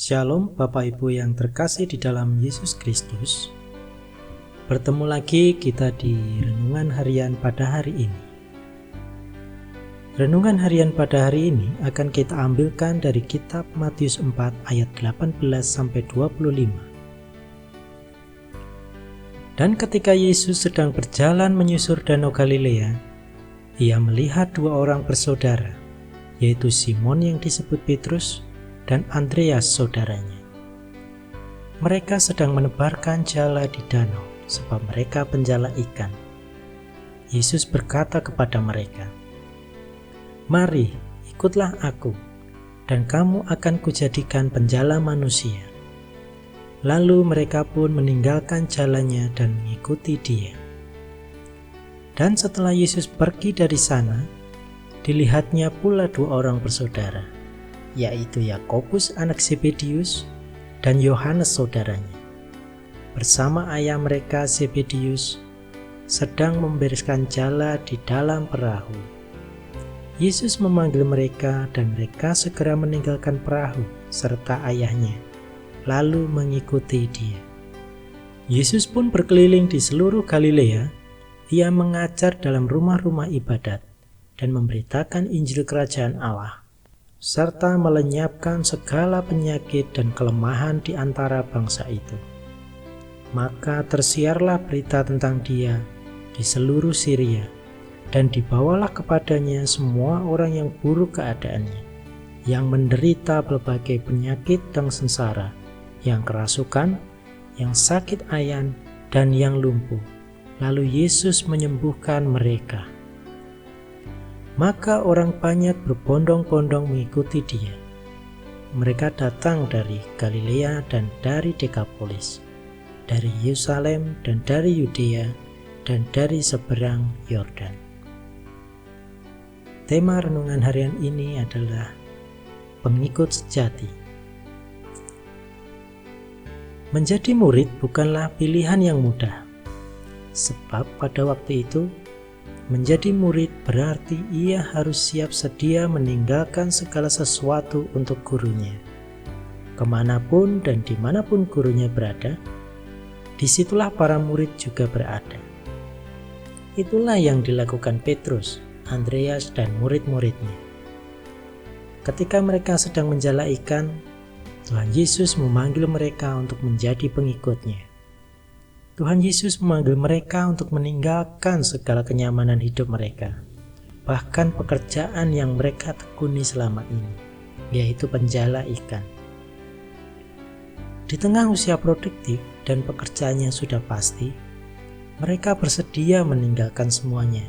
Shalom Bapak Ibu yang terkasih di dalam Yesus Kristus. Bertemu lagi kita di Renungan Harian pada hari ini. Renungan Harian pada hari ini akan kita ambilkan dari kitab Matius 4 ayat 18-25. Dan ketika Yesus sedang berjalan menyusur Danau Galilea, ia melihat dua orang bersaudara, yaitu Simon yang disebut Petrus dan Andreas saudaranya. Mereka sedang menebarkan jala di danau, sebab mereka penjala ikan. Yesus berkata kepada mereka, "Mari, ikutlah aku, dan kamu akan kujadikan penjala manusia." Lalu mereka pun meninggalkan jalannya dan mengikuti Dia. Dan setelah Yesus pergi dari sana, dilihatnya pula dua orang bersaudara, yaitu Yakobus anak Zebedius dan Yohanes saudaranya, bersama ayah mereka Zebedius, sedang membereskan jala di dalam perahu. Yesus memanggil mereka dan mereka segera meninggalkan perahu serta ayahnya, lalu mengikuti Dia. Yesus pun berkeliling di seluruh Galilea. Ia mengajar dalam rumah-rumah ibadat dan memberitakan Injil Kerajaan Allah, serta melenyapkan segala penyakit dan kelemahan di antara bangsa itu. Maka tersiarlah berita tentang Dia di seluruh Syria, dan dibawalah kepadanya semua orang yang buruk keadaannya, yang menderita berbagai penyakit dan sengsara, yang kerasukan, yang sakit ayan, dan yang lumpuh. Lalu Yesus menyembuhkan mereka. Maka orang banyak berbondong-bondong mengikuti Dia. Mereka datang dari Galilea dan dari Dekapolis, dari Yerusalem dan dari Yudea dan dari seberang Yordan. Tema renungan harian ini adalah pengikut sejati. Menjadi murid bukanlah pilihan yang mudah, sebab pada waktu itu menjadi murid berarti ia harus siap sedia meninggalkan segala sesuatu untuk gurunya. Kemanapun dan dimanapun gurunya berada, disitulah para murid juga berada. Itulah yang dilakukan Petrus, Andreas, dan murid-muridnya. Ketika mereka sedang menjala ikan, Tuhan Yesus memanggil mereka untuk menjadi pengikutnya. Tuhan Yesus memanggil mereka untuk meninggalkan segala kenyamanan hidup mereka, bahkan pekerjaan yang mereka tekuni selama ini, yaitu penjala ikan. Di tengah usia produktif dan pekerjaan yang sudah pasti, mereka bersedia meninggalkan semuanya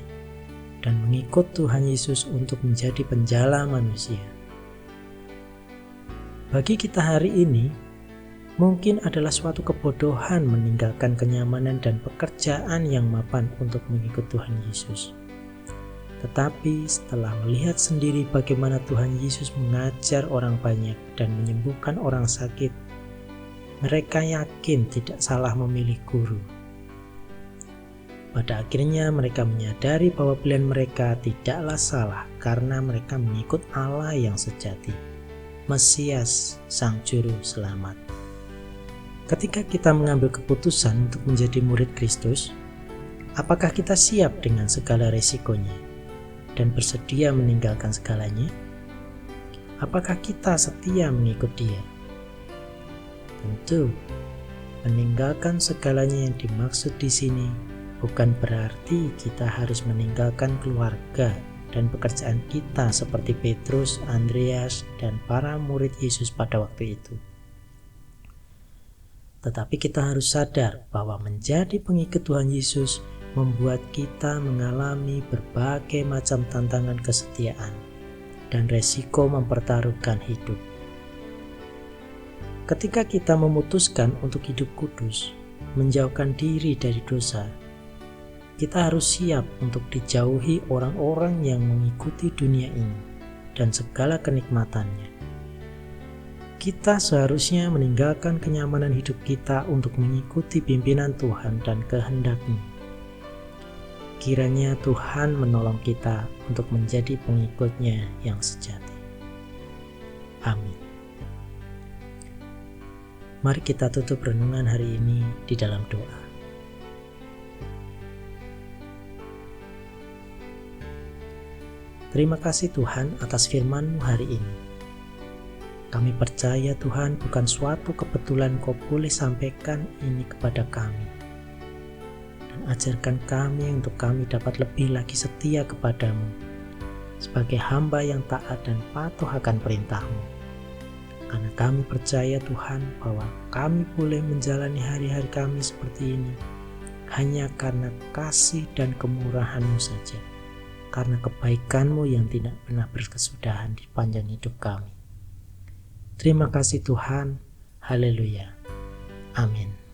dan mengikut Tuhan Yesus untuk menjadi penjala manusia. Bagi kita hari ini, mungkin adalah suatu kebodohan meninggalkan kenyamanan dan pekerjaan yang mapan untuk mengikut Tuhan Yesus. Tetapi setelah melihat sendiri bagaimana Tuhan Yesus mengajar orang banyak dan menyembuhkan orang sakit, mereka yakin tidak salah memilih guru. Pada akhirnya mereka menyadari bahwa pilihan mereka tidaklah salah karena mereka mengikut Allah yang sejati, Mesias, Sang Juru Selamat. Ketika kita mengambil keputusan untuk menjadi murid Kristus, apakah kita siap dengan segala resikonya dan bersedia meninggalkan segalanya? Apakah kita setia mengikut Dia? Tentu, meninggalkan segalanya yang dimaksud di sini bukan berarti kita harus meninggalkan keluarga dan pekerjaan kita seperti Petrus, Andreas, dan para murid Yesus pada waktu itu. Tetapi kita harus sadar bahwa menjadi pengikut Tuhan Yesus membuat kita mengalami berbagai macam tantangan kesetiaan dan resiko mempertaruhkan hidup. Ketika kita memutuskan untuk hidup kudus, menjauhkan diri dari dosa, kita harus siap untuk dijauhi orang-orang yang mengikuti dunia ini dan segala kenikmatannya. Kita seharusnya meninggalkan kenyamanan hidup kita untuk mengikuti pimpinan Tuhan dan kehendak-Nya. Kiranya Tuhan menolong kita untuk menjadi pengikut-Nya yang sejati. Amin. Mari kita tutup renungan hari ini di dalam doa. Terima kasih Tuhan atas firman-Mu hari ini. Kami percaya Tuhan bukan suatu kebetulan Kau boleh sampaikan ini kepada kami. Dan ajarkan kami untuk kami dapat lebih lagi setia kepadamu sebagai hamba yang taat dan patuh akan perintah-Mu. Karena kami percaya Tuhan bahwa kami boleh menjalani hari-hari kami seperti ini hanya karena kasih dan kemurahan-Mu saja. Karena kebaikan-Mu yang tidak pernah berkesudahan di panjang hidup kami. Terima kasih Tuhan. Haleluya. Amin.